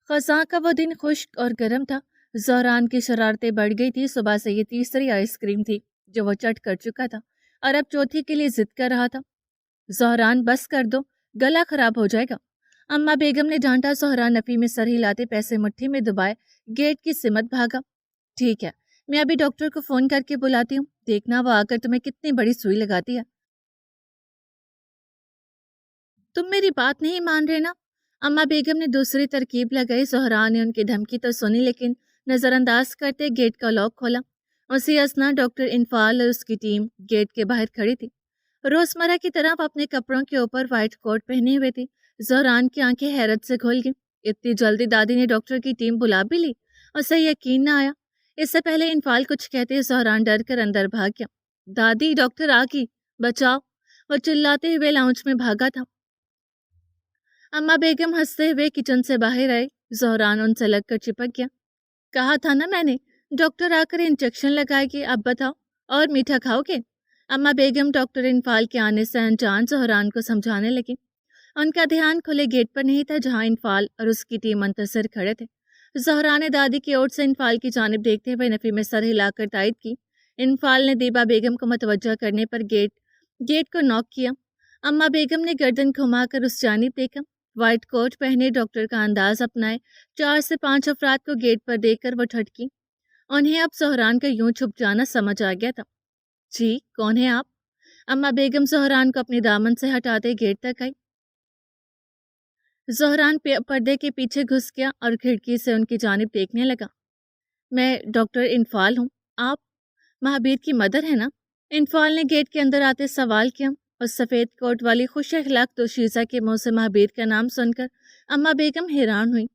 خزاں کا وہ دن خشک اور گرم تھا۔ زہران کی شرارتیں بڑھ گئی تھی۔ صبح سے یہ تیسری آئس کریم تھی جو وہ چٹ کر چکا تھا اور اب چوتھی کے لیے ضد کر رہا تھا۔ زہران بس کر دو، گلا خراب ہو جائے گا، اماں بیگم نے ڈانٹا۔ زہران نفی میں سر ہلاتے پیسے مٹھی میں دبائے گیٹ کی سمت بھاگا۔ ٹھیک ہے، میں ابھی ڈاکٹر کو فون کر کے بلاتی ہوں، دیکھنا وہ آ کر تمہیں کتنی بڑی سوئی لگاتی ہے۔ تم میری بات نہیں مان رہے نا؟ اماں بیگم نے دوسری ترکیب لگائی۔ زہران نے ان کی دھمکی تو سنی لیکن نظر انداز کرتے گیٹ کا لاک کھولا۔ اسی اثنا ڈاکٹر انفال اور اس کی ٹیم گیٹ کے باہر کھڑی تھی۔ روزمرہ کی طرح وہ اپنے کپڑوں کے اوپر وائٹ کوٹ پہنے ہوئے تھی۔ زہران کی آنکھیں حیرت سے کھل گئیں۔ اتنی جلدی دادی نے ڈاکٹر کی ٹیم بلا بھی لی؟ اسے یقین نہ آیا۔ اس سے پہلے انفال کچھ کہتے زہران ڈر کر اندر بھاگ گیا۔ دادی، ڈاکٹر آ گئی، بچاؤ! وہ چلاتے ہوئے لاؤنج میں بھاگا تھا۔ اماں بیگم ہنستے ہوئے کچن سے باہر آئے۔ زہران ان سے لگ کر چپک گیا۔ کہا تھا نا میں نے، ڈاکٹر آ کر انجیکشن لگائے گی، اب بتاؤ اور میٹھا کھاؤ گے؟ اماں بیگم ڈاکٹر انفال کے آنے سے انجان زہران کو سمجھانے لگی۔ ان کا دھیان کھلے گیٹ پر نہیں تھا جہاں انفال اور اس کی ٹیم منتظر کھڑے تھے۔ زہران نے دادی کی اوٹ سے انفال کی جانب دیکھتے ہوئے نفی میں سر ہلا کر تائید کی۔ انفال نے دیبا بیگم کو متوجہ کرنے پر گیٹ کو نوک کیا۔ اماں بیگم نے گردن گھما کر اس جانب دیکھا۔ وائٹ کوٹ پہنے ڈاکٹر کا انداز اپنائے 4 سے 5 افراد کو گیٹ پر دیکھ کر وہ ٹھٹکی۔ انہیں اب زہران کا یوں چھپ جانا سمجھ آ گیا تھا۔ جی، کون ہیں آپ؟ اماں بیگم زہران کو اپنے دامن سے ہٹاتے گیٹ تک آئی۔ زہران پردے کے پیچھے گھس گیا اور کھڑکی سے ان کی جانب دیکھنے لگا۔ میں ڈاکٹر انفال ہوں، آپ مہابیر کی مدر ہیں نا؟ انفال نے گیٹ کے اندر آتے سوال کیا۔ اس سفید کوٹ والی خوش اخلاق دوشیزہ کے منہ سے مہابیر کا نام سن کر اماں بیگم حیران ہوئی۔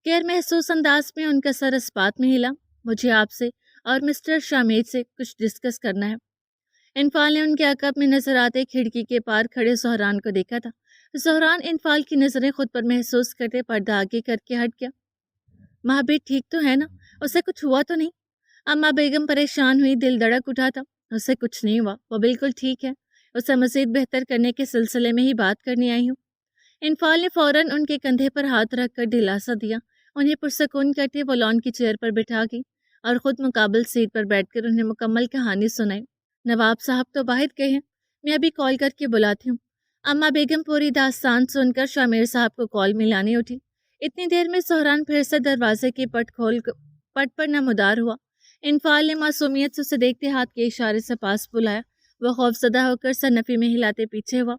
غیر محسوس انداز میں ان کا سر اس بات میں ہلا، مجھے آپ سے اور مسٹر شامید سے کچھ ڈسکس کرنا ہے۔ انفال نے ان کے عقب میں نظر آتے کھڑکی کے پار کھڑے زہران کو دیکھا تھا۔ زہران انفال کی نظریں خود پر محسوس کرتے پردہ آگے کر کے ہٹ گیا۔ مہابیر ٹھیک تو ہے نا؟ اسے کچھ ہوا تو نہیں؟ اماں بیگم پریشان ہوئی، دل دھڑک اٹھا تھا۔ اسے کچھ نہیں ہوا، وہ بالکل ٹھیک ہے، اسے مزید بہتر کرنے کے سلسلے میں ہی بات کرنے آئی ہوں۔ انفال نے فوراً ان کے کندھے پر ہاتھ رکھ کر دلاسا دیا۔ انہیں پرسکون کرتے وہ لان کی چیئر پر بٹھا گئی اور خود مقابل سیٹ پر بیٹھ کر انہیں مکمل کہانی سنائی۔ نواب صاحب تو باہر گئے ہیں، میں ابھی کال کر کے بلاتی ہوں۔ اماں بیگم پوری داستان سن کر شامیر صاحب کو کال ملانے اٹھی۔ اتنی دیر میں زہران پھر سے دروازے کی پٹ پر نمودار ہوا۔ انفال نے معصومیت سے اسے دیکھتے ہاتھ کے اشارے سے پاس بلایا۔ وہ خوفزدہ ہو کر سر نفی میں ہلاتے پیچھے ہوا۔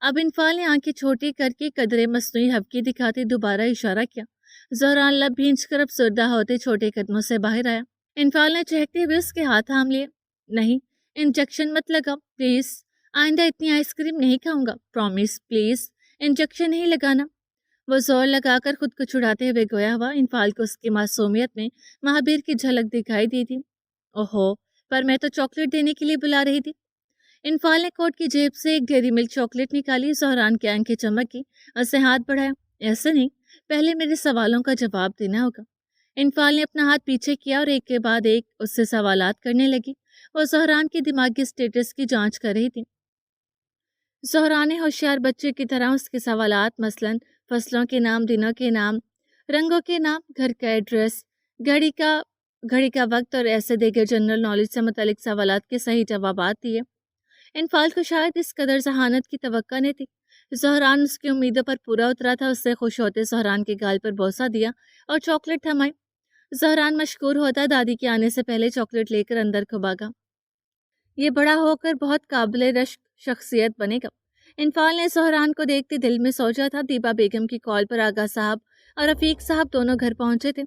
اب انفال نے آنکھیں چھوٹی کر کے قدرے مصنوعی حبکی دکھاتے دوبارہ اشارہ کیا۔ زہران لب بھینچ کر افسردہ ہوتے چھوٹے قدموں سے باہر آیا۔ انفال نے چہکتے ہوئے اس کے ہاتھ تھام لیے۔ نہیں، انجیکشن مت لگا پلیز، آئندہ اتنی آئس کریم نہیں کھاؤں گا، پرومس پلیز، انجیکشن نہیں لگانا۔ وہ زور لگا کر خود کو چھڑاتے ہوئے گویا ہوا۔ انفال کو اس کی معصومیت میں مہابیر کی جھلک دکھائی دی تھی۔ اوہو، پر میں تو چاکلیٹ دینے کے لیے بلا رہی تھی۔ انفال نے کوٹ کی جیب سے ایک ڈیری ملک چاکلیٹ نکالی۔ زہران کی آنکھیں چمک گئی، اسے ہاتھ بڑھایا۔ ایسے نہیں، پہلے میرے سوالوں کا جواب دینا ہوگا۔ انفال نے اپنا ہاتھ پیچھے کیا اور ایک کے بعد ایک اس سے سوالات کرنے لگی۔ وہ زہران کی دماغی سٹیٹس کی جانچ کر رہی تھی۔ زہران نے ہوشیار بچے کی طرح اس کے سوالات، مثلاً فصلوں کے نام، دنوں کے نام، رنگوں کے نام، گھر کا ایڈریس، گھڑی کا وقت اور ایسے دیگر جنرل نالج سے متعلق سوالات کے صحیح جوابات دیے۔ انفال کو شاید اس قدر ذہانت کی توقع نہیں تھی۔ زہران اس کی امیدوں پر پورا اترا تھا۔ اس سے خوش ہوتے زہران کے گال پر بوسہ دیا اور چاکلیٹ تھمائی۔ زہران مشکور ہوتا دادی کے آنے سے پہلے چاکلیٹ لے کر اندر کو بھاگا۔ یہ بڑا ہو کر بہت قابل رشک شخصیت بنے گا، انفال نے زہران کو دیکھتے دل میں سوچا تھا۔ دیبا بیگم کی کال پر آغا صاحب اور رفیق صاحب دونوں گھر پہنچے تھے۔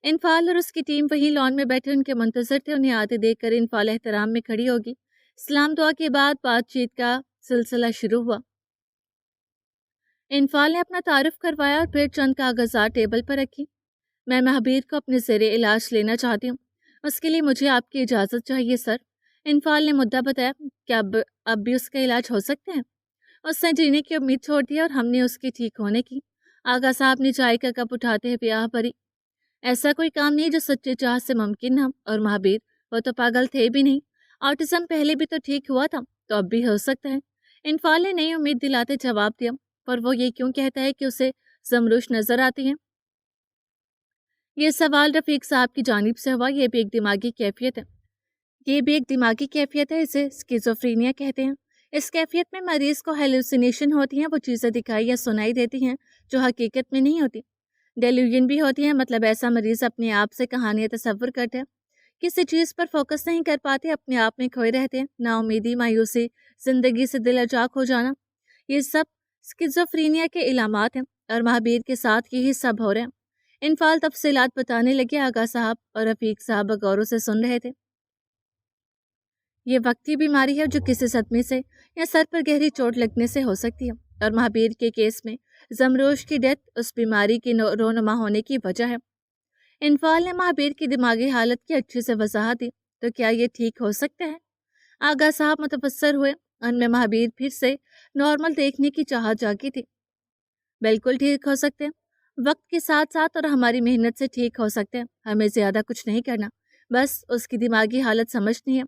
انفال اور اس کی ٹیم وہیں لان میں بیٹھے ان کے منتظر تھے۔ انہیں آتے دیکھ کر انفال احترام میں کھڑی ہوگی۔ سلام دعا کے بعد بات چیت کا سلسلہ شروع ہوا۔ انفال نے اپنا تعارف کروایا اور پھر چند کاغذات ٹیبل پر رکھی۔ میں مہابیر کو اپنے زیر علاج لینا چاہتی ہوں، اس کے لیے مجھے آپ کی اجازت چاہیے سر۔ انفال نے مدعا بتایا۔ کیا اب بھی اس کا علاج ہو سکتے ہیں؟ اس نے جینے کی امید چھوڑ دی اور ہم نے اس کے ٹھیک ہونے کی۔ آغا صاحب نے چائے کا کپ اٹھاتے ہوئے آہ بھری۔ ایسا کوئی کام نہیں جو سچے چاہ سے ممکن نہ ہو، اور مہابیر وہ تو پاگل تھے بھی نہیں، آٹزم پہلے بھی تو ٹھیک ہوا تھا، تو اب بھی ہو سکتا ہے۔ انفال نے نئی امید دلاتے جواب دیا۔ پر وہ یہ کیوں کہتا ہے کہ اسے زمروش نظر آتی ہے؟ ये सवाल रफ़ीक साहब की जानिब से हुआ। ये भी एक दिमागी कैफ़ियत है। इसे स्किज़ोफ्रेनिया कहते हैं। इस कैफ़ियत में मरीज़ को हैलुसिनेशन होती हैं, वो चीज़ें दिखाई या सुनाई देती हैं जो हकीकत में नहीं होती। डेल्यूजन भी होती है, मतलब ऐसा मरीज़ अपने आप से कहानियाँ तसव्वुर करते हैं, किसी चीज़ पर फोकस नहीं कर पाते, अपने आप में खोए रहते हैं, नाउमीदी, मायूसी, ज़िंदगी से दिल अजाक हो जाना, ये सब स्किज़ोफ्रेनिया के इलामात हैं। और महाबीर के साथ यही सब हो रहे हैं। इनफाल तफसीलात बताने लगे। आगा साहब और रफ़ीक साहब गौरों से सुन रहे थे। ये वक्ती बीमारी है जो किसी सदमे से या सर पर गहरी चोट लगने से हो सकती है, और महाबीर के केस में जमरोश की डेथ उस बीमारी की रोनुमा होने की वजह है। इनफाल ने महाबीर की दिमागी हालत की अच्छी से वजाहत दी। तो क्या ये ठीक हो सकता है? आगा साहब मुतफस्सर हुए। उनमें महाबीर फिर से नॉर्मल देखने की चाहत जागी थी। बिल्कुल ठीक हो सकते हैं, वक्त के साथ साथ और हमारी मेहनत से ठीक हो सकते हैं। हमें ज़्यादा कुछ नहीं करना, बस उसकी दिमागी हालत समझनी है।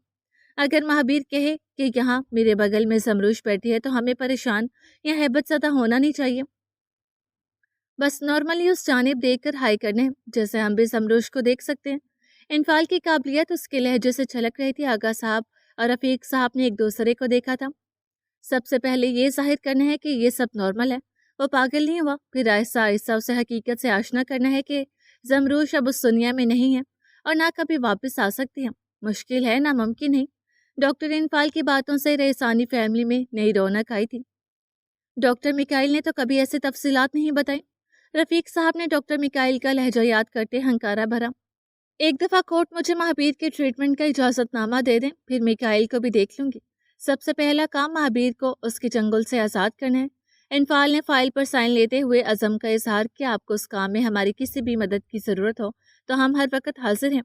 अगर महाबीर कहे कि यहाँ मेरे बगल में जमरूश बैठी है तो हमें परेशान या हैबत ज़्यादा होना नहीं चाहिए, बस नॉर्मली उस जानिब देखकर हाई करने हैं, जैसे हम भी जमरूश को देख सकते हैं। इनफाल की काबिलियत उसके लहजे से छलक रही थी। आगा साहब और रफ़ीक साहब ने एक दूसरे को देखा था। सबसे पहले ये जाहिर करना है कि ये सब नॉर्मल है, वो पागल नहीं हुआ। फिर आहिस्ता आहिस्ता उसे हकीकत से आशना करना है कि जमरूश अब उस दुनिया में नहीं है और ना कभी वापस आ सकती है। मुश्किल है, नामुमकिन नहीं। डॉक्टर इनफाल की बातों से रेसानी फैमिली में नई रौनक आई थी। डॉक्टर मिकाइल ने तो कभी ऐसे तफसीलात नहीं बताई। रफ़ीक साहब ने डॉक्टर मिकाइल का लहजा याद करते हंकारा भरा। एक दफ़ा कोर्ट मुझे महाबीर के ट्रीटमेंट का इजाज़तनामा दे दें, फिर मिकाइल को भी देख लूँगी। सबसे पहला काम महाबीर को उसके चंगुल से आज़ाद करना है। इनफाल ने फाइल पर साइन लेते हुए अज़म का इजहार किया। आपको उस काम में हमारी किसी भी मदद की ज़रूरत हो तो हम हर वक्त हाजिर हैं।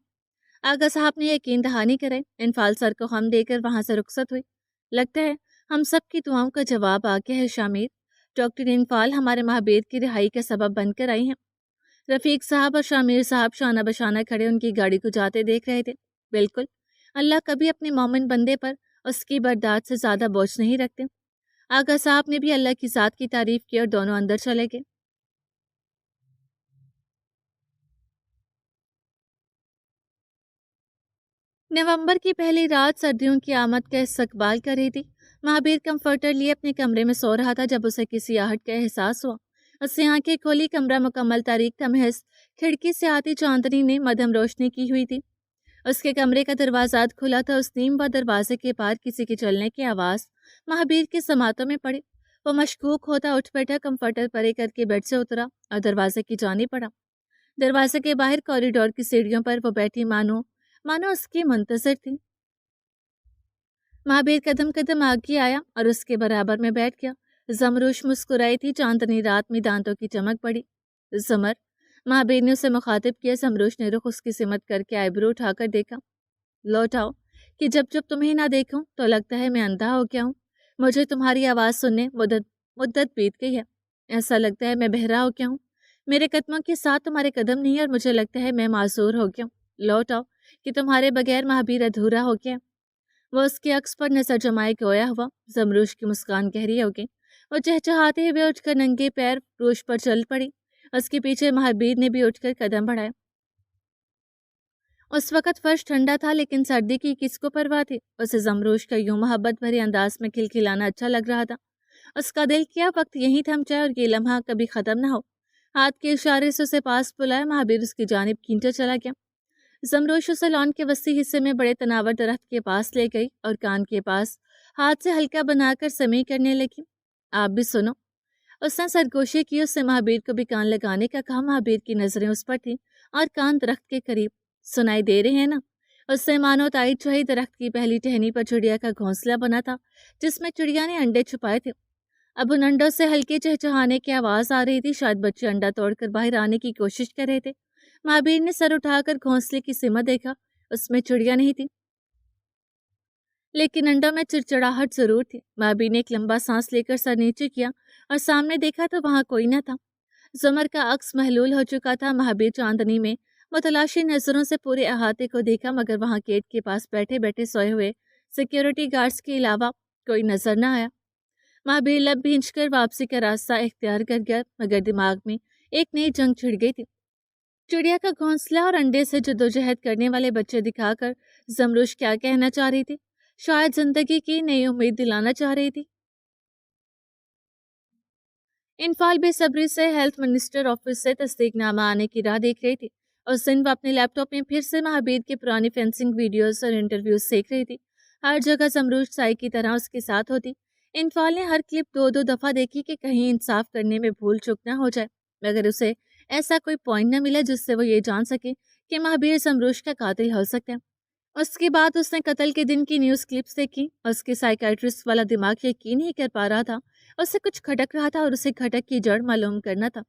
आगा साहब ने यकीन दहानी करे। इनफाल सर को हम देकर वहाँ से रुखसत हुई। लगता है हम सब की दुआओं का जवाब आ गया है शामिर। डॉक्टर इनफाल हमारे महाबीर की रिहाई का सबब बनकर आई हैं। रफ़ीक साहब और शामिर साहब शाना बशाना खड़े उनकी गाड़ी को जाते देख रहे थे। बिल्कुल, अल्लाह कभी अपने मोमिन बंदे पर उसकी बर्दात से ज़्यादा बोझ नहीं रखते। आगा साहब ने भी अल्लाह की ज़ात की तारीफ की और दोनों अंदर चले गए। नवंबर की पहली रात सर्दियों की आमद का इस्तकबाल कर रही थी। महाबीर कंफर्टर लिए अपने कमरे में सो रहा था जब उसे किसी आहट का एहसास हुआ। उससे आंखें खोली। कमरा मुकम्मल तारीख था। महज खिड़की से आती चांदनी ने मध्यम रोशनी की हुई थी। उसके कमरे का दरवाजा खुला था। उस नीम व दरवाजे के पार किसी के चलने की आवाज़ महाबीर के समातों में पड़ी। वो मशकूक होता उठ बैठा, कंफर्टर परे करके बेड से उतरा और दरवाजे की जानी पड़ा। दरवाजे के बाहर कॉरिडोर की सीढ़ियों पर वो बैठी मानो मानो उसकी मुंतजर थी। महाबीर कदम कदम आगे आया और उसके बराबर में बैठ गया। जमरूश मुस्कुराई थी। चांदनी रात में दांतों की चमक पड़ी। जमर, महाबीर ने उसे मुखातिब किया। जमरूश ने रुख उसकी सिमत करके आईब्रो उठाकर देखा। लौट आओ कि जब जब तुम्हें ना देखूं तो लगता है मैं अंधा हो गया हूँ। मुझे तुम्हारी आवाज़ सुनने मुद्दत मुद्दत बीत गई है। ऐसा लगता है मैं बहरा हो गया हूँ। मेरे कदमों के साथ तुम्हारे कदम नहीं और मुझे लगता है मैं मासूर हो गया हूँ। लौट आओ कि तुम्हारे बगैर महाबीर अधूरा हो गया। वो उसके अक्स पर नजर जमाए गोया हुआ। जमरूश की मुस्कान गहरी हो गई। वो चहचहाते हुए उठकर नंगे पैर रोश पर चल पड़ी। उसके पीछे महाबीर ने भी उठकर कदम बढ़ाए। उस वक्त फर्श ठंडा था, लेकिन सर्दी की किसको परवाह थी। उसे जमरूश का यूं मोहब्बत भरे अंदाज में खिलखिलाना अच्छा लग रहा था। उसका दिल किया वक्त यहीं थम जाए और ये लम्हा कभी खत्म ना हो। हाथ के इशारे से उसे पास बुलाया। महाबीर उसकी जानिब खींचा चला गया। जमरोश उसे लॉन के वसी हिस्से में बड़े तनावर दरख्त के पास ले गई और कान के पास हाथ से हल्का बनाकर समी करने लगी। आप भी सुनो। उसने सरगोशी की। उससे महाबीर को भी कान लगाने का कहा। महाबीर की नजरें उस पर थीं और कान दरख्त के करीब। सुनाई दे रहे हैं ना? उससे मानो ताई चुही दरख्त की पहली टहनी पर चिड़िया का घोंसला बना था जिसमें चिड़िया ने अंडे छुपाए थे। अब उन अंडों से हल्के चहचहाने की आवाज आ रही थी। शायद बच्चे अंडा तोड़कर बाहर आने की कोशिश कर रहे थे। महाबीर ने सर उठाकर घोंसले की सिमत देखा। उसमें चिड़िया नहीं थी, लेकिन अंडों में चिड़चिड़ाहट जरूर थी। महाबीर ने एक लंबा सांस लेकर सर नीचे किया और सामने देखा तो वहां कोई न था। जुमर का अक्स महलूल हो चुका था। महाबीर चांदनी में मुतलाशी नजरों से पूरे अहाते को देखा, मगर वहां गेट के पास बैठे बैठे सोए हुए सिक्योरिटी गार्ड्स के अलावा कोई नजर न आया। महाबीर लब भींचकर वापसी का रास्ता इख्तियार कर गया, मगर दिमाग में एक नई जंग छिड़ गई थी। चिड़िया का घोंसला और अंडे से जद्दोजहद करने वाले बच्चे दिखाकर जमरुश क्या कहना चाह रही थी? शायद जिंदगी की नई उम्मीद दिलाना चाह रही थी। इन्फाल बेसब्री से हेल्थ मिनिस्टर ऑफिस से तस्दीकनामा आने की राह देख रही थी। उस दिन वो अपने लैपटॉप में फिर से महाबीर की पुरानी फेंसिंग वीडियोस और इंटरव्यूज देख रही थी। हर जगह जमरूश साई की तरह उसके साथ होती। इन्फाल ने हर क्लिप दो दो दफा देखी कि कहीं इंसाफ करने में भूल चूक ना हो जाए, मगर उसे ऐसा कोई पॉइंट न मिला जिससे वो ये जान सके कि महाबीर जमरूश का कातिल हो सकता है। उसके बाद उसने कत्ल के दिन की न्यूज़ क्लिप्स देखी। उसके साइकाइट्रिस्ट वाला दिमाग यकीन नहीं कर पा रहा था। उसे कुछ खटक रहा था और उसे खटक की जड़ मालूम करना था।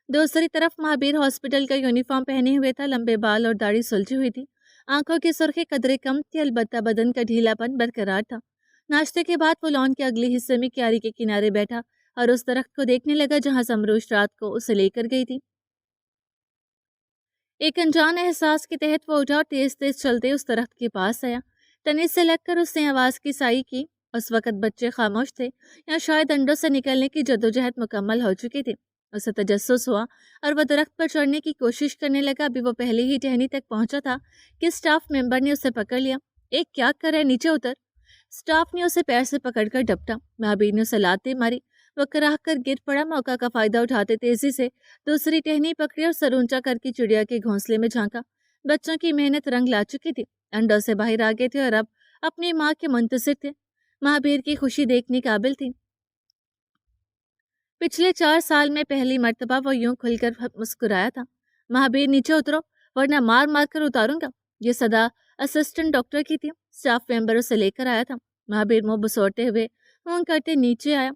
दूसरी तरफ महाबीर हॉस्पिटल का यूनिफॉर्म पहने हुए था। लंबे बाल और दाढ़ी सुलझी हुई थी। आंखों की सुर्खी कदरे कम थी, अलबत्ता बदन का ढीलापन बरकरार था। नाश्ते के बाद वो लॉन के अगले हिस्से में क्यारी के किनारे बैठा और उस दरख्त को देखने लगा जहाँ जमरूश रात को उसे लेकर गई थी। एक अनजान एहसास के तहत वो उठा और तेज तेज चलते उस दरख्त के पास आया। तने से लगकर उसने आवाज की साई की। उस वक्त बच्चे खामोश थे या शायद अंडों से निकलने की जद्दोजहद मुकम्मल हो चुकी थी। उसे तजस्सुस हुआ और वह दरख्त पर चढ़ने की कोशिश करने लगा। अभी वो पहले ही टहनी तक पहुंचा था कि स्टाफ मेंबर ने उसे पकड़ लिया। एक क्या कर रहा है, नीचे उतर। स्टाफ ने उसे पैर से पकड़कर डपटा। महाबीर ने उसे लाते मारी। वो कराह कर गिर पड़ा। मौका का फायदा उठाते तेजी से दूसरी टहनी पकड़ी और सर ऊंचा करके चिड़िया के घोंसले में झांका। बच्चों की मेहनत रंग ला चुकी थी। अंडों से बाहर आ गए थे और अब अपनी माँ के मुंतजिर थे। महाबीर की खुशी देखने काबिल थी। पिछले 4 साल में पहली मर्तबा वो यूं खुलकर मुस्कुराया था। महाबीर, नीचे उतरो वरना मार मार कर उतारूंगा। ये सदा असिस्टेंट डॉक्टर की थी। स्टाफ मेंबर उसे लेकर आया था। महाबीर मुंह बसोरते हुए ऊं करते नीचे आया।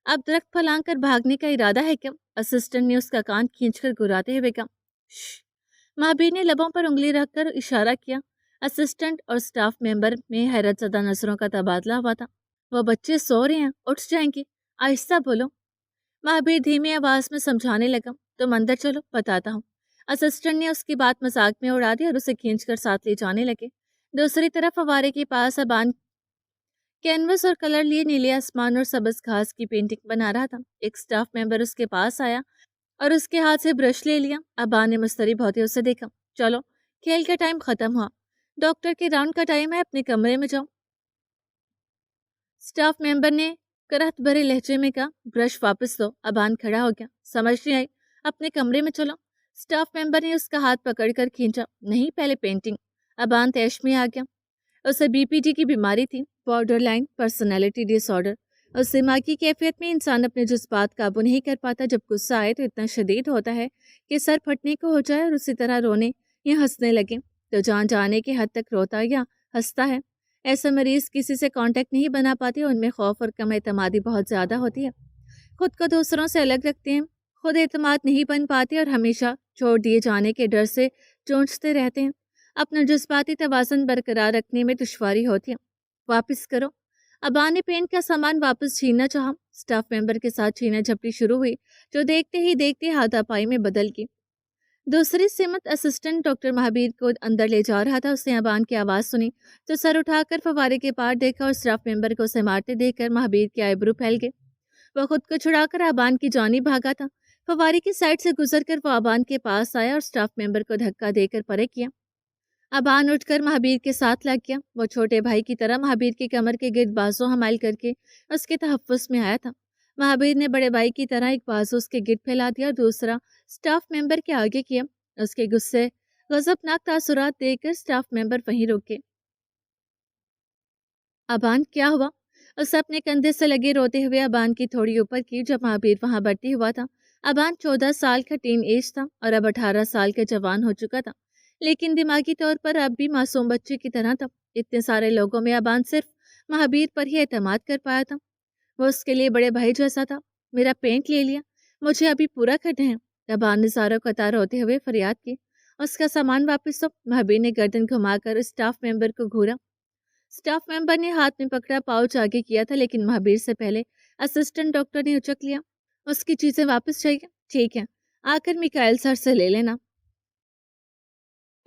अब दरख्त फलांग कर भागने का इरादा है क्या? असिस्टेंट ने उसका कान खींचकर घुराते हुए कहा। श्श। महाबीर ने लबों पर उंगली रखकर इशारा किया। असिस्टेंट और स्टाफ मेंबर में हैरतज़दा नजरों का तबादला हुआ था। वो बच्चे सो रहे हैं, उठ जाएंगे, आहिस्ता बोलो। महाबीर धीमी आवाज में समझाने लगा। तुम अंदर चलो, बताता हूँ। असिस्टेंट ने उसकी बात मजाक में उड़ा दी और उसे खींचकर साथ ले जाने लगे। दूसरी तरफ फव्वारे के पास अबान कैनवस और कलर लिए नीले आसमान और सबज घास की पेंटिंग बना रहा था। एक स्टाफ मेंबर उसके पास आया और उसके हाथ से ब्रश ले लिया। अबान ने मुस्तरिब होते उसे देखा। चलो, खेल का टाइम खत्म हुआ, डॉक्टर के राउंड का टाइम है, अपने कमरे में जाओ। स्टाफ मेंबर ने करहत भरे लहजे में कहा। ब्रश वापस दो। अबान खड़ा हो गया। समझ नहीं आई, अपने कमरे में चलो। स्टाफ मेंबर ने उसका हाथ पकड़कर खींचा। नहीं, पहले पेंटिंग। अबान तैश में आ गया। उसे बीपीडी की बीमारी थी, बॉर्डरलाइन पर्सनैलिटी डिसऑर्डर। उस दिमागी की कैफियत में इंसान अपने जज्बात काबू नहीं कर पाता। जब गुस्सा आए तो इतना शदीद होता है कि सर फटने को हो जाए और उसी तरह रोने या हंसने लगे। तो जान जाने की हद तक रोता या हंसता है। ऐसे मरीज किसी से कांटेक्ट नहीं बना पाते। उनमें खौफ और कम एतमादी बहुत ज़्यादा होती है। खुद को दूसरों से अलग रखते हैं, खुद एतमाद नहीं बन पाते और हमेशा छोड़ दिए जाने के डर से चूंझते रहते हैं। अपना जज्बाती तवाज़ुन बरकरार रखने में दुश्वारी होती है। वापस करो। अबान ने पेंट का सामान वापस छीनना चाहा। स्टाफ मेंबर के साथ छीना झपटी शुरू हुई, जो देखते ही देखते हाथापाई में बदल गई। दूसरी सिमत असिस्टेंट डॉक्टर महाबीर को अंदर ले जा रहा था। उसने अबान की आवाज़ सुनी तो सर उठाकर फव्वारे के पार देखा और स्टाफ मेंबर को उसे मारते देखकर महाबीर के आईब्रो फैल गए। वह खुद को छुड़ाकर अबान की जानिब भागा था। फव्वारे की साइड से गुजरकर वह अबान के पास आया और स्टाफ मेंबर को धक्का देकर परे किया। अबान उठकर महाबीर के साथ लग गया। वो छोटे भाई की तरह महाबीर की कमर के गिर्द बाजू हमाल करके उसके तहफ़्फ़ुज़ में आया था। महाबीर ने बड़े भाई की तरह एक बाजू उसके गिर्द फैला दिया और दूसरा स्टाफ मेंबर के आगे किया। उसके गुस्से गज़बनाक तासुरात देकर स्टाफ मेंबर वहीं रुक गए। अबान, क्या हुआ? उसे अपने कंधे से लगे रोते हुए अबान की थोड़ी ऊपर की, जब महाबीर वहां बढ़ती हुआ था। अबान 14 साल का टीन एज था और अब 18 साल का जवान हो चुका था, लेकिन दिमागी तौर पर अब भी मासूम बच्चे की तरह था। इतने सारे लोगों में अबान सिर्फ महाबीर पर ही एतमाद कर पाया था। वो उसके लिए बड़े भाई जैसा था। मेरा पेंट ले लिया, मुझे अभी पूरा करना है। अबान ने ज़ारो कतार होते हुए फरियाद की। उसका सामान वापस दो। महाबीर ने गर्दन घुमाकर स्टाफ मेंबर को घूरा। स्टाफ मेंबर ने हाथ में पकड़ा पाउच आगे किया था, लेकिन महाबीर से पहले असिस्टेंट डॉक्टर ने उचक लिया। उसकी चीजें वापस चाहिए? ठीक है, आकर मिकाइल सर से ले लेना।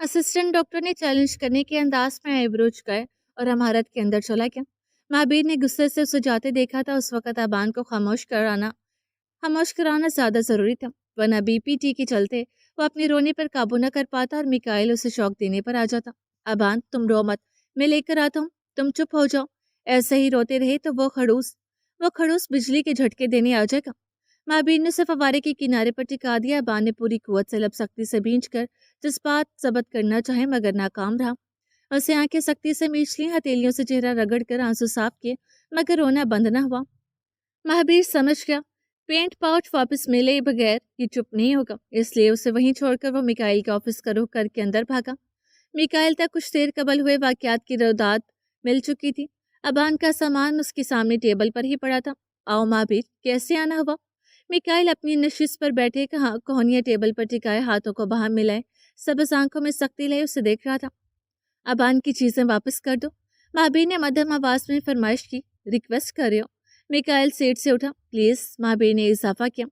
असिस्टेंट डॉक्टर ने चैलेंज करने के अंदाज में आईब्रो झुकाए और इमारत के अंदर चला गया। महाबीर ने गुस्से से उसे जाते देखा था। उस वक्त अबान को खामोश कराना ज्यादा जरूरी था। ورنہ BPT کے چلتے وہ اپنے رونے پر قابو نہ کر پاتا اور میکائل اسے شوق دینے پر آ جاتا۔ ابان تم رو مت، میں لے کر آتا ہوں، تم چپ ہو جاؤ۔ ایسے ہی روتے رہے تو وہ خڑوس بجلی کے جھٹکے دینے آ جائے گا۔ مابین نے اسے فوارے کے کنارے پر ٹکا دیا۔ ابان نے پوری قوت سے لب سختی سے بھینچ کر جذبات ضبط کرنا چاہے مگر ناکام رہا۔ اسے آنکھیں سختی سے میچ لیں، ہتھیلیوں سے چہرہ رگڑ کر آنسو صاف کیے مگر رونا بند نہ ہوا۔ مہابیر سمجھ گیا پینٹ پاؤچ واپس ملے بغیر یہ چپ نہیں ہوگا، اس لیے اسے وہیں چھوڑ کر وہ میکائل کے آفس کا رخ کر کے اندر بھاگا۔ میکائل تک کچھ دیر قبل ہوئے واقعات کی روداد مل چکی تھی۔ ابان کا سامان اس کے سامنے ٹیبل پر ہی پڑا تھا۔ آؤ مہابیر، کیسے آنا ہوا؟ میکائل اپنی نشست پر بیٹھے کوہنیاں ٹیبل پر ٹکائے ہاتھوں کو باہم ملائے سبز آنکھوں میں سختی لائے اسے دیکھ رہا تھا۔ ابان کی چیزیں واپس کر دو، مہابیر نے مدھم آواز میں فرمائش کی۔ ریکویسٹ کر رہے ہو؟ میکائل سیٹ سے اٹھا۔ پلیز، مہابیر نے اضافہ کیا۔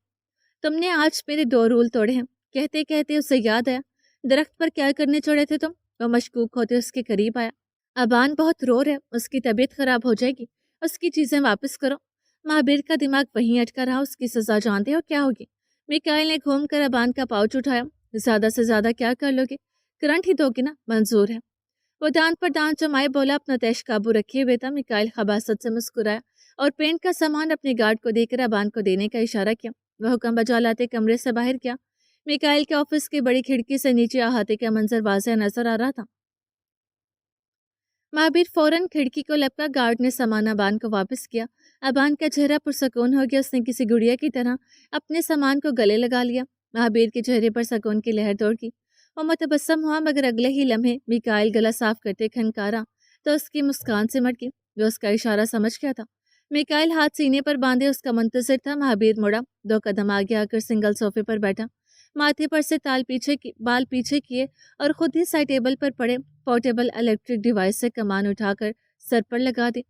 تم نے آج میرے 2 رول توڑے ہیں۔ کہتے کہتے اسے یاد آیا، درخت پر کیا کرنے چڑھے تھے تم؟ وہ مشکوک ہوتے اس کے قریب آیا۔ ابان بہت رو رہا، اس کی طبیعت خراب ہو جائے گی، اس کی چیزیں واپس کرو۔ مہابیر کا دماغ وہیں اٹکا رہا، اس کی سزا جانتے ہو کیا ہوگی؟ میکائل نے گھوم کر ابان کا پاؤچ اٹھایا۔ زیادہ سے زیادہ کیا کر لو گے؟ کرنٹ ہی دو گے نا؟ منظور ہے۔ وہ دانت پر دانت جمائے بولا، اپنا تیش قابو رکھے ہوئے تھا۔ میکائل خباثت سے مسکرایا اور پینٹ کا سامان اپنے گارڈ کو دے کر ابان کو دینے کا اشارہ کیا۔ وہ حکم بجا لاتے کمرے سے باہر کیا۔ میکائل کے آفس کی بڑی کھڑکی سے نیچے احاطے کا منظر واضح نظر آ رہا تھا۔ مہابیر فوراً کھڑکی کو لپکا۔ گارڈ نے سامان ابان کو واپس کیا۔ ابان کا چہرہ پرسکون ہو گیا، اس نے کسی گڑیا کی طرح اپنے سامان کو گلے لگا لیا۔ مہابیر کے چہرے پر سکون کی لہر دوڑ گئی، وہ متبسم ہوا مگر اگلے ہی لمحے میکائل گلا صاف کرتے کھنکارا تو اس کی مسکان سمٹ گئی۔ وہ اس کا اشارہ سمجھ گیا تھا۔ میکائل ہاتھ سینے پر باندھے اس کا منتظر تھا۔ مہابیر مڑا، 2 قدم آگے آ کر سنگل صوفے پر بیٹھا، ماتھے پر سے بال پیچھے کیے اور خود ہی سائڈ ٹیبل پر پڑے پورٹیبل الیکٹرک ڈیوائس سے کمان اٹھا کر سر پر لگا دی۔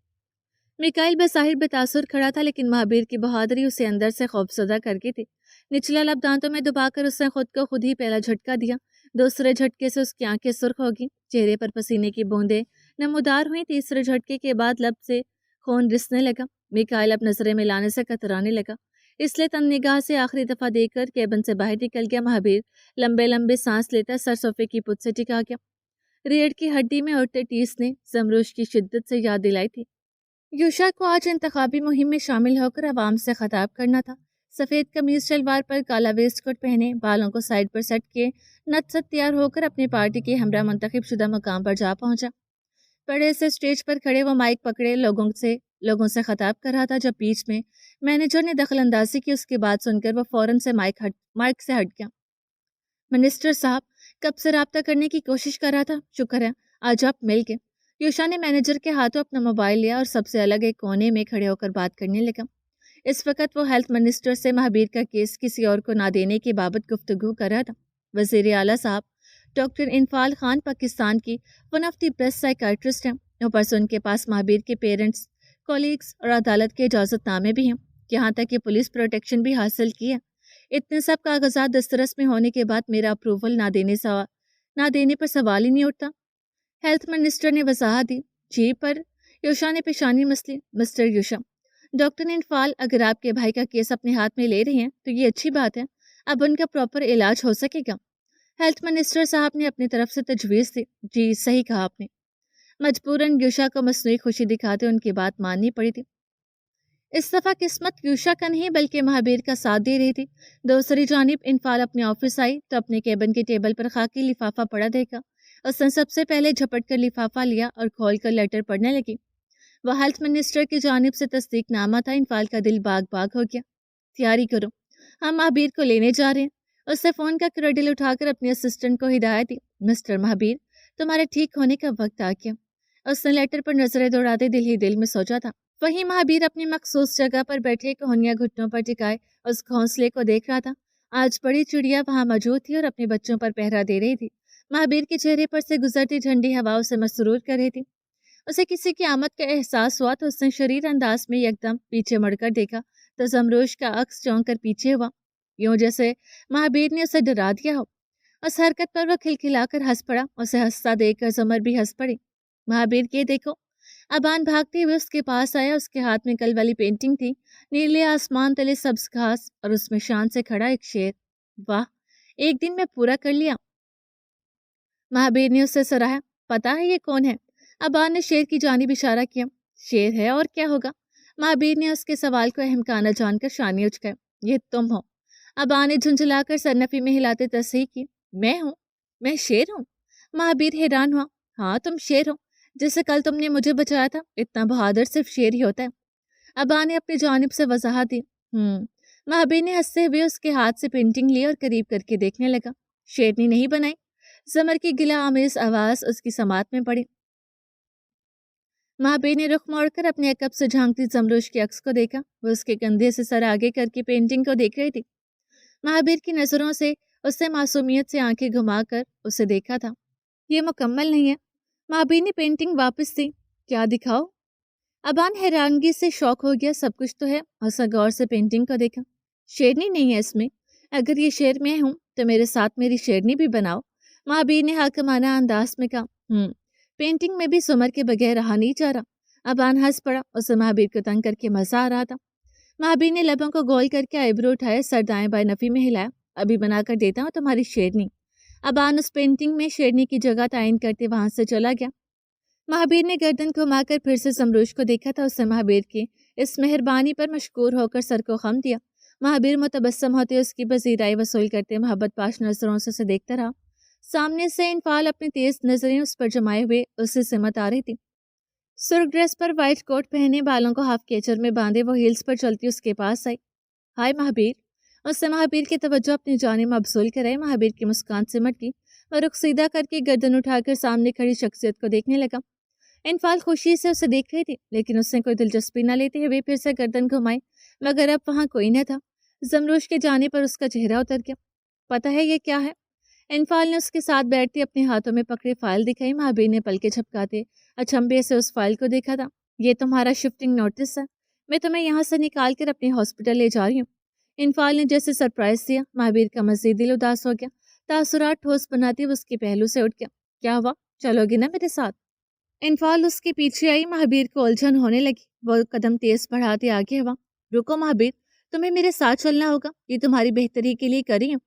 میکائل بظاہر بتاثر کھڑا تھا لیکن مہابیر کی بہادری اسے اندر سے خوفزدہ کر گئی تھی۔ نچلا لب دانتوں میں دبا کر اس نے خود کو خود ہی پہلا جھٹکا دیا۔ دوسرے جھٹکے سے اس کی آنکھیں سرخ ہوگی، چہرے پر پسینے کی بوندیں نمودار ہوئیں۔ تیسرے جھٹکے کے بعد لب سے خون رسنے لگا۔ میکائل اب نظریں ملانے سے کترانے لگا، اس لیے تن نگاہ سے آخری دفعہ دیکھ کر کیبن سے باہر نکل گیا۔ مہابیر لمبے لمبے سانس لیتا سر صوفے کی پت سے ٹکا گیا۔ ریڑھ کی ہڈی میں اڑتے ٹیس نے زمروش کی شدت سے یاد دلائی تھی۔ یوشا کو آج انتخابی مہم میں شامل ہو کر عوام سے خطاب کرنا تھا۔ سفید قمیض شلوار پر کالا ویسٹ کوٹ پہنے، بالوں کو سائڈ پر سیٹ کیے، نت ست تیار ہو کر اپنی پارٹی کے ہمراہ منتخب شدہ مقام پر جا پہنچا۔ بڑے سے اسٹیج پر کھڑے وہ مائک پکڑے لوگوں سے خطاب کر رہا تھا جب بیچ میں مینیجر نے دخل اندازی کی۔ اس کی بات سن کر وہ فوراً سے مائک سے ہٹ گیا۔ منسٹر صاحب، کب سے رابطہ کرنے کی کوشش کر رہا تھا، شکر ہے آج آپ مل گئے۔ یوشا نے مینیجر کے ہاتھوں اپنا موبائل لیا اور سب سے الگ ایک کونے میں کھڑے ہو کر بات کرنے لگا۔ اس وقت وہ ہیلتھ منسٹر سے مہابیر کا کیس کسی اور کو نہ دینے کی بابت گفتگو کر رہا تھا۔ وزیر اعلیٰ صاحب، ڈاکٹر انفال خان پاکستان کی one of the best psychiatrist ہیں۔ اوپر سے ان کے پاس مہابیر کے پیرنٹس، کولیگز اور عدالت کے اجازت نامے بھی ہیں، یہاں تک کہ پولیس پروٹیکشن بھی حاصل کی ہے۔ اتنے سب کاغذات دسترس میں ہونے کے بعد میرا اپروول نہ دینے پر سوال ہی نہیں اٹھتا۔ ہیلتھ منسٹر نے وضاحت دی۔ جی پر یوشا نے پیشانی مسلی۔ مسٹر یوشا، ڈاکٹر انفال اگر آپ کے بھائی کا کیس اپنے ہاتھ میں لے رہے ہیں تو یہ اچھی بات ہے، اب ان کا پراپر علاج ہو سکے گا۔ ہیلتھ منسٹر صاحب نے اپنی طرف سے تجویز دی۔ جی صحیح کہا آپ نے۔ مجبوراً یوشا کو مصنوعی خوشی دکھاتے ان کی بات ماننی پڑی تھی۔ اس دفعہ قسمت یوشا کا نہیں بلکہ مہابیر کا ساتھ دے رہی تھی۔ دوسری جانب انفال اپنے آفس آئی تو اپنے کیبن کے ٹیبل پر خاکی لفافہ پڑا دیکھا۔ اس نے سب سے پہلے جھپٹ کر لفافہ لیا اور کھول کر لیٹر پڑھنے لگی۔ وہ ہیلتھ منسٹر کی جانب سے تصدیق نامہ تھا۔ انفال کا دل باغ باغ ہو گیا۔ تیاری کرو، ہم مہابیر کو لینے جا رہے ہیں۔ اس نے فون کا کریڈل اٹھا کر اپنے اسسٹنٹ کو ہدایت دی۔ مسٹر مہابیر، تمہارے ٹھیک ہونے کا وقت آ گیا۔ اس نے لیٹر پر نظریں دوڑاتے دل ہی دل میں سوچا تھا۔ وہیں مہابیر اپنی مخصوص جگہ پر بیٹھے کوہنیاں گھٹنوں پر ٹکائے اس گھونسلے کو دیکھ رہا تھا۔ آج بڑی چڑیا وہاں موجود تھی اور اپنے بچوں پر پہرا دے رہی تھی۔ مہابیر کے چہرے پر سے گزرتی ٹھنڈی ہوا اسے مسرور کر رہی تھی۔ اسے کسی کی آمد کا احساس ہوا تو اس نے شریر انداز میں یکدم پیچھے مڑ کر دیکھا تو زمروش کا عکس چونک کر پیچھے ہوا، یوں جیسے مہابیر نے اسے ڈرا دیا ہو۔ اس حرکت پر وہ کھلکھلا کر ہنس پڑا۔ اسے ہنستا دیکھ کر زمر بھی ہنس پڑی۔ مہابیر کے دیکھو۔ ابان بھاگتے ہوئے اس کے پاس آیا۔ اس کے ہاتھ میں کل والی پینٹنگ تھی، نیلے آسمان تلے سبز گھاس اور اس میں شان سے کھڑا ایک شیر۔ वाह, एक दिन में पूरा कर लिया। महाबीर ने उससे सराहा। पता है ये कौन है? अबान ने शेर की जानिब इशारा किया। शेर है और क्या होगा? महाबीर ने उसके सवाल को अहम का न जानकर शानी उचकाई। ये तुम हो? अबान ने झुंझलाकर सरनफी में हिलाते तस्दीक की। मैं हूँ? मैं शेर हूँ? महाबीर हैरान हुआ। हाँ, तुम शेर हो, जैसे कल तुमने मुझे बचाया था। इतना बहादुर सिर्फ शेर ही होता है। अबा ने अपनी जानिब से वजाहत दी। महाबीर ने हंसते हुए उसके हाथ से पेंटिंग ली और करीब करके देखने लगा। शेरनी नहीं बनाई। जमर की गिला आमेज आवाज उसकी समात में पड़ी। महाबीर ने रुख मोड़कर अपने अकब से झांकती जमरूश के अक्स को देखा। वो उसके कंधे से सर आगे करके पेंटिंग को देख रही थी। महाबीर की नजरों से उससे मासूमियत से आंखें घुमाकर उसे देखा था। ये मुकम्मल नहीं है। महाबीर ने पेंटिंग वापस दी। क्या दिखाओ? अबान हैरानगी से शौक हो गया। सब कुछ तो है। उसने गौर से पेंटिंग को देखा। शेरनी नहीं है इसमें। अगर ये शेर मैं हूं तो मेरे साथ मेरी शेरनी भी बनाओ। महाबीर ने हाकमाना अंदाज में कहा। पेंटिंग में भी सुमर के बगैर रहा नहीं जा रहा। अबान हंस पड़ा। उसे महाबीर को तंग करके मजा आ रहा था। महाबीर ने लबों को गोल करके आईब्रो उठाए, सर दाएं बाएं नफी में हिलाया। अभी बनाकर देता हूँ तुम्हारी शेरनी। अबान उस पेंटिंग में शेरनी की जगह तायन करते वहां से चला गया। महाबीर ने गर्दन घुमाकर फिर से समरूश को देखा था। उससे महाबीर की इस मेहरबानी पर मशकूर होकर सर को खम दिया। महाबीर मुतबस्सम होते उसकी पजीराई वसूल करते मोहब्बत पाश नजरों से उसे देखता रहा। सामने से इनफाल अपनी तेज नजरें उस पर जमाए हुए उससे सिमत आ रही थी। सुर्ख ड्रेस पर वाइट कोट पहने, बालों को हाफ केचर में बांधे, वो हील्स पर चलती उसके पास आई। हाय महाबीर। उससे महाबीर की तवज्जो अपनी जानिब मबसूल कराई। महाबीर की मुस्कान सिमट गई। वह रुख सीधा करके गर्दन उठाकर सामने खड़ी शख्सियत को देखने लगा। इनफाल खुशी से उसे देख रही थी, लेकिन उसने कोई दिलचस्पी न लेते हुए फिर से गर्दन घुमाई, मगर अब वहां कोई न था। जमरूश के जाने पर उसका चेहरा उतर गया। पता है ये क्या है? इनफाल ने उसके साथ बैठती अपने हाथों में पकड़ी फाइल दिखाई। महाबीर ने पलके झपकाते अचंभे से उस फाइल को देखा था। ये तुम्हारा शिफ्टिंग नोटिस है। मैं तुम्हें यहाँ से निकाल कर अपने हॉस्पिटल ले जा रही हूँ। इनफाल ने जैसे सरप्राइज दिया। महाबीर का मजीद दिल उदास हो गया। तासुरात ठोस बनाती उसके पहलू से उठ गया। क्या हुआ? चलोगी ना मेरे साथ? इनफाल उसके पीछे आई। महाबीर को उलझन होने लगी। वो कदम तेज बढ़ाते आगे हुआ। रुको महाबीर, तुम्हें मेरे साथ चलना होगा। ये तुम्हारी बेहतरी के लिए कर रही हूँ।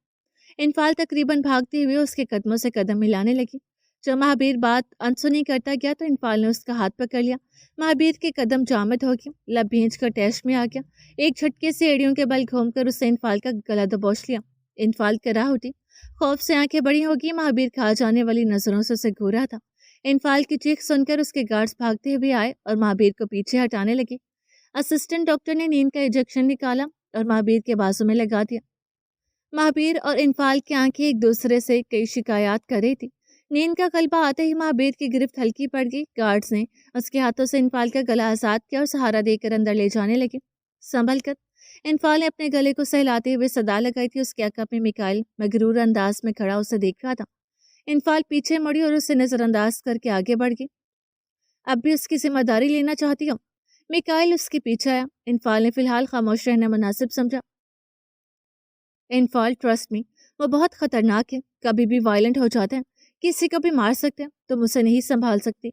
इनफाल तकरीबन भागते हुए उसके कदमों से कदम मिलाने लगी। जब महाबीर बात अनसुनी करता गया तो इनफाल ने उसका हाथ पकड़ लिया। महाबीर के कदम जामद हो गए। लब भींच कर टैश में आ गया। एक झटके से एड़ियों के बल घूमकर उससे इनफाल का गला दबोच लिया। इनफाल कराह उठी। खौफ से आंखें बड़ी होगी। महाबीर खा जाने वाली नजरों से उसे घूरा था। इनफाल की चीख सुनकर उसके गार्ड्स भागते हुए आए और महाबीर को पीछे हटाने लगे। असिस्टेंट डॉक्टर ने नींद का इंजेक्शन निकाला और महाबीर के बाजू में लगा दिया। महाबीर और इनफाल की आंखें एक दूसरे से कई शिकायत कर रही थी। नींद का कलबा आते ही महाबीर की गिरफ्त हल्की पड़ गई। गार्ड्स ने उसके हाथों से इनफाल का गला आजाद किया और सहारा देकर अंदर ले जाने लगे। संभल कर। इनफाल ने अपने गले को सहलाते हुए सदा लगाई थी। उसके अकब में मिकाइल मगरूर अंदाज में खड़ा उसे देख रहा था। इनफाल पीछे मुड़ी और उसे नजरअंदाज करके आगे बढ़ गई। अब भी उसकी जिम्मेदारी लेना चाहती हो? मिकाइल उसके पीछे आया। इनफाल ने फिलहाल खामोश रहना मुनासिब समझा। इनफाल, ट्रस्ट मी, वो बहुत खतरनाक है। कभी भी वायलेंट हो जाते हैं, किसी को भी मार सकते हैं। तुम उसे नहीं संभाल सकती।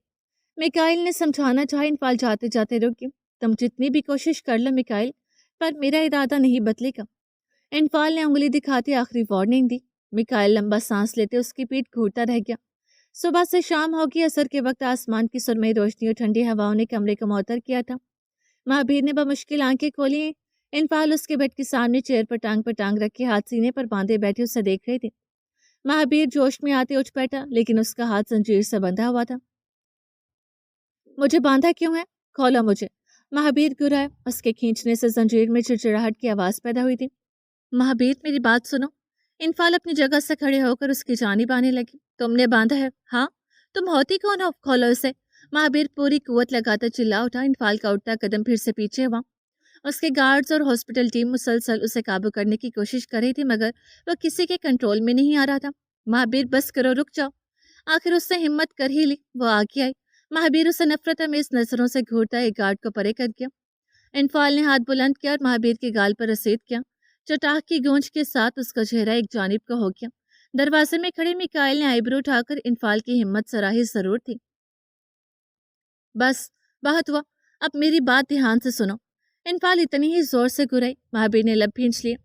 मिकाइल ने समझाना चाहा। इनफाल जाते जाते रुक गई। तुम जितनी भी कोशिश कर लो मिकाइल, पर मेरा इरादा नहीं बदलेगा। इनफाल ने उंगली दिखाते आखिरी वार्निंग दी। मिकाइल लंबा सांस लेते उसकी पीठ घूरता रह गया। सुबह से शाम होगी। असर के वक्त आसमान की सुरमई रोशनी और ठंडी हवाओं ने कमरे को मुअत्तर किया था। महाबीर ने बमुश्किल आंखें खोली। इनफाल उसके बेड के सामने चेयर पर टांग रखे हाथ सीने पर बांधे बैठे उसे देख रही थी। महाबीर जोश में आते उठ बैठा, लेकिन उसका हाथ जंजीर से बंधा हुआ था। मुझे बांधा क्यों है? खोलो मुझे। महाबीर गुर्राया। उसके खींचने से जंजीर में चिड़चिड़ाहट की आवाज पैदा हुई थी। महाबीर, मेरी बात सुनो। इनफाल अपनी जगह से खड़े होकर उसकी जानिब आने लगी। तुमने बांधा है? हाँ। तुम होती कौन हो? खोलो इसे। महाबीर पूरी कुवत लगाकर चिल्ला उठा। इनफाल का उठता कदम फिर से पीछे हुआ। उसके गार्ड्स और हॉस्पिटल टीम मुसलसल उसे काबू करने की कोशिश कर रही थी, मगर वह किसी के कंट्रोल में नहीं आ रहा था। महाबीर, बस करो, रुक जाओ। आखिर उससे हिम्मत कर ही ली। वो आगे आई। महाबीर उसे नफरत में इस नजरों से घूरता एक गार्ड को परे कर गया। इनफाल ने हाथ बुलंद किया और महाबीर के गाल पर रसीद किया। चटाक की गूंज के साथ उसका चेहरा एक जानिब का हो गया। दरवाजे में खड़े मिकाइल ने आईब्रो उठाकर इनफाल की हिम्मत सराही जरूर थी। बस, बहुत हुआ। अब मेरी बात ध्यान से सुनो। इनफाल इतनी ही जोर से घुराई। महाबीर ने लब भींच लिए।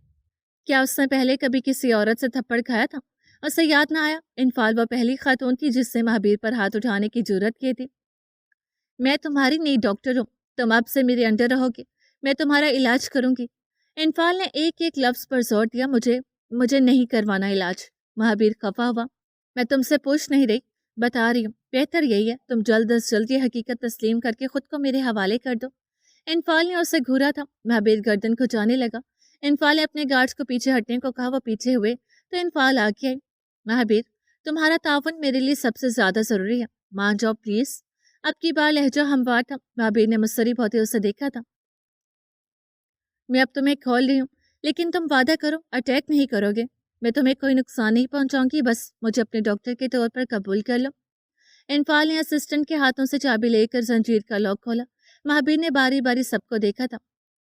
کیا اس نے پہلے کبھی کسی عورت سے تھپڑ کھایا تھا؟ اسے یاد نہ آیا انفال وہ پہلی خاتون تھی جس سے مہابیر پر ہاتھ اٹھانے کی جرت کی تھی۔ میں تمہاری نئی ڈاکٹر ہوں، تم اب سے میرے انڈر رہو گے، میں تمہارا علاج کروں گی۔ انفال نے ایک ایک لفظ پر زور دیا، مجھے نہیں کروانا علاج۔ مہابیر خفا ہوا۔ میں تم سے پوچھ نہیں رہی، بتا رہی ہوں، بہتر یہی ہے تم جلد از جلد یہ حقیقت تسلیم کر کے خود کو میرے حوالے کر دو۔ انفال نے اسے گھورا تھا۔ مہابیر گردن کو جانے لگا۔ انفال نے اپنے گارڈز کو پیچھے ہٹنے کو کہا، وہ پیچھے ہوئے تو انفال آگے آئی۔ مہابیر، تمہارا تعاون میرے لیے سب سے زیادہ ضروری ہے، مان جاؤ پلیز۔ اب کی بار لہجہ ہموار تھا۔ مہابیر نے مصرف ہوتے اسے دیکھا تھا۔ میں اب تمہیں کھول رہی ہوں، لیکن تم وعدہ کرو اٹیک نہیں کرو گے، میں تمہیں کوئی نقصان نہیں پہنچاؤں گی، بس مجھے اپنے ڈاکٹر کے طور پر قبول کر لو۔ انفال نے اسسٹنٹ کے ہاتھوں سے چابی لے کر زنجیر کا لاک کھولا۔ مہابیر نے باری باری سب کو دیکھا تھا۔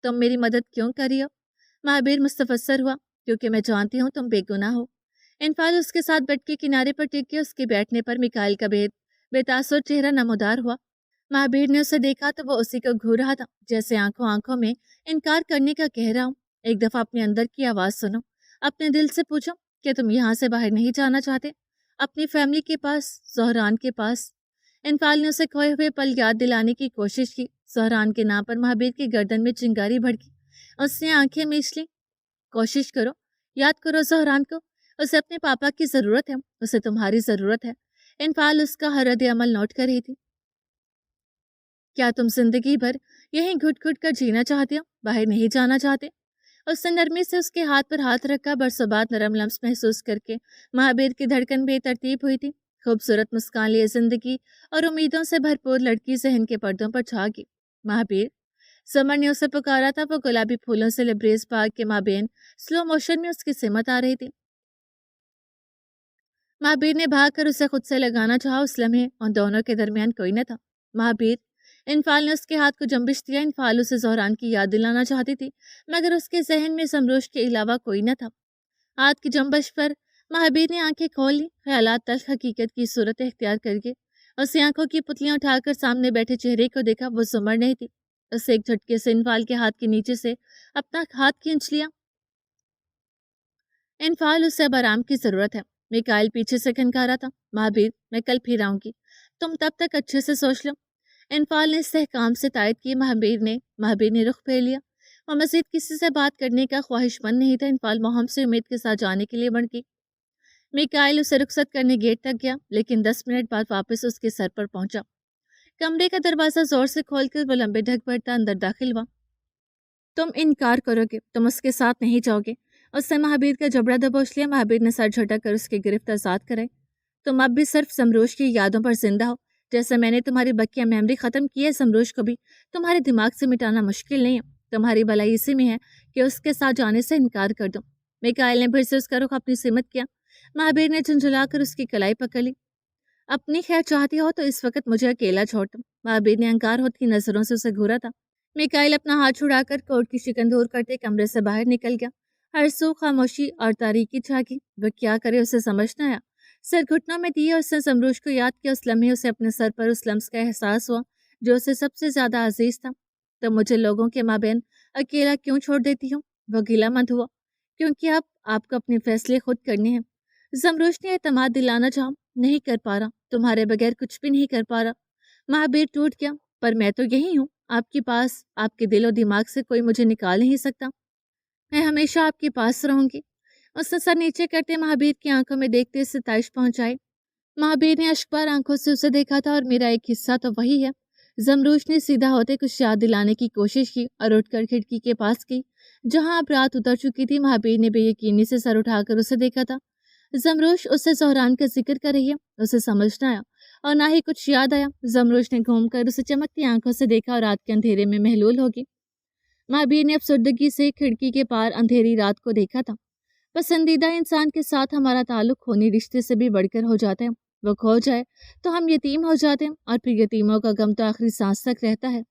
تم میری مدد کیوں کر رہی ہو؟ مہابیر مستفسر ہوا۔ کیونکہ میں جانتی ہوں تم بے گناہ ہو۔ انفال اس کے ساتھ بیڈ کے کنارے پر ٹک کے اس کے بیٹھنے پر میکائل کا بے تاثر چہرہ نمودار ہوا۔ مہابیر نے اسے دیکھا تو وہ اسی کو گھور رہا تھا، جیسے آنکھوں میں انکار کرنے کا کہہ رہا ہوں۔ ایک دفعہ اپنے اندر کی آواز سنو، اپنے دل سے پوچھو کہ تم یہاں سے باہر نہیں جانا چاہتے، اپنی فیملی کے پاس، زہران کے پاس۔ انفال نے اسے کھوئے ہوئے پل یاد دلانے کی کوشش کی۔ زہران کے نام پر مہابیر کی گردن میں چنگاری بھڑکی۔ اس نے آنکھیں میچ لی۔ کوشش کرو، یاد کرو زہران کو، اسے اپنے پاپا کی ضرورت ہے، اسے تمہاری ضرورت ہے۔ انفال اس کا ہر رد عمل نوٹ کر رہی تھی۔ کیا تم زندگی بھر یہیں گھٹ گھٹ کر جینا چاہتے ہو، باہر نہیں جانا چاہتے؟ اس نے نرمی سے اس کے ہاتھ پر ہاتھ رکھا۔ برسبات نرم لمس محسوس کر کے مہابیر کی دھڑکن بے ترتیب ہوئی تھی۔ خوبصورت مسکان لیے زندگی اور امیدوں سے بھرپور لڑکی ذہن کے پردوں پر چھا گئی۔ مہابیر، سمر نے اسے پکارا تھا۔ وہ گلابی پھولوں سے لبریز باغ کے مابین سلو موشن میں اس کی سمت آ رہی تھی۔ مہابیر نے بھاگ کر اسے خود سے لگانا چاہا۔ اس لمحے ان دونوں کے درمیان کوئی نہ تھا۔ مہابیر، انفال نے اس کے ہاتھ کو جنبش دیا۔ انفال اسے زہران کی یاد دلانا چاہتی تھی، مگر اس کے ذہن میں زمروش کے علاوہ کوئی نہ تھا۔ ہاتھ کی جنبش پر مہابیر نے آنکھیں کھول لی۔ خیالات تلخ حقیقت کی صورت اختیار کر کے اسے آنکھوں کی پتلیاں اٹھا کر سامنے بیٹھے چہرے کو دیکھا۔ وہ زمر نہیں تھی۔ اسے ایک جھٹکے سے انفال کے ہاتھ کے نیچے سے اپنا ہاتھ کھینچ لیا۔ انفال، اسے اب آرام کی ضرورت ہے۔ میکائل پیچھے سے کھنکارا تھا۔ مہابیر، میں کل پھر آؤں گی، تم تب تک اچھے سے سوچ لو۔ انفال نے استحکام سے تائید کی۔ مہابیر نے رخ پھیر لیا۔ وہ مزید کسی سے بات کرنے کا خواہش مند نہیں تھا۔ انفال موہم سے امید کے ساتھ جانے کے لیے بڑھ گئی۔ میکائل اسے رخصت کرنے گیٹ تک گیا، لیکن 10 منٹ بعد واپس اس کے سر پر پہنچا۔ کمرے کا دروازہ زور سے کھول کر وہ لمبے ڈھک بھرتا اندر داخل ہوا۔ تم انکار کرو گے، تم اس کے ساتھ نہیں جاؤ گے۔ اس نے مہابیر کا جبڑا دبوچ لیا۔ مہابیر نے سر جھٹک کر اس کی گرفت آزاد کرائی۔ تم اب بھی صرف زمروش کی یادوں پر زندہ ہو، جیسے میں نے تمہاری بقیہ میموری ختم کی ہے۔ زمروش کو بھی تمہارے دماغ سے مٹانا مشکل نہیں ہے۔ تمہاری بھلائی اسی میں ہے کہ اس کے ساتھ جانے سے انکار کر دو۔ میکائل نے پھر سے اس کا رخ اپنی سمت کیا۔ مہابیر نے جھنجھلا کر اس کی کلائی پکڑ لی۔ اپنی خیر چاہتی ہو تو اس وقت مجھے اکیلا چھوڑ دو۔ مہابیر نے انکار ہوتی نظروں سے اسے گھورا تھا۔ میکائل اپنا ہاتھ چھڑا کر کوٹ کی شکن دور کرتے کمرے سے باہر نکل گیا۔ ہر سو خاموشی اور تاریکی چھا گئی۔ وہ کیا کرے اسے سمجھ نہ آیا۔ سر گھٹنوں میں دیے اس نے زمروش کو یاد کیا۔ اس لمحے اسے اپنے سر پر اس لمس کا احساس ہوا جو اسے سب سے زیادہ عزیز تھا۔ تو مجھے لوگوں کے مابین اکیلا کیوں چھوڑ دیتی ہوں؟ وہ گیلا مند ہوا۔ کیونکہ اب آپ کو اپنے فیصلے خود کرنے ہیں۔ زمروش نے اعتماد دلانا چاہا۔ نہیں کر پا رہا، تمہارے بغیر کچھ بھی نہیں کر پا رہا۔ مہابیر ٹوٹ گیا۔ پر میں تو یہی ہوں، آپ کے پاس، آپ کے دل و دماغ سے کوئی مجھے نکال نہیں سکتا۔ میں ہمیشہ آپ کے پاس رہوں گی۔ اس نے سر نیچے کرتے مہابیر کی آنکھوں میں دیکھتے ستائش پہنچائی۔ مہابیر نے اشکبار آنکھوں سے اسے دیکھا تھا، اور میرا ایک حصہ تو وہی ہے۔ زمروش نے سیدھا ہوتے کچھ یاد دلانے کی کوشش کی اور اٹھ کر کھڑکی کے پاس گئی جہاں اب رات اتر چکی تھی۔ مہابیر نے بے یقینی سے سر اٹھا کر اسے دیکھا تھا۔ زمروش اسے زہران کا ذکر کر رہی ہے۔ اسے سمجھ نہ آیا اور نہ ہی کچھ یاد آیا۔ زمروش نے گھوم کر اسے چمکتی آنکھوں سے دیکھا اور رات کے اندھیرے میں محلول ہوگی۔ مہابیر نے افسردگی سے کھڑکی کے پار اندھیری رات کو دیکھا تھا۔ پسندیدہ انسان کے ساتھ ہمارا تعلق خونی رشتے سے بھی بڑھ کر ہو جاتا ہے۔ وہ کھو جائے تو ہم یتیم ہو جاتے ہیں، اور پھر یتیموں کا غم تو آخری سانس تک رہتا ہے۔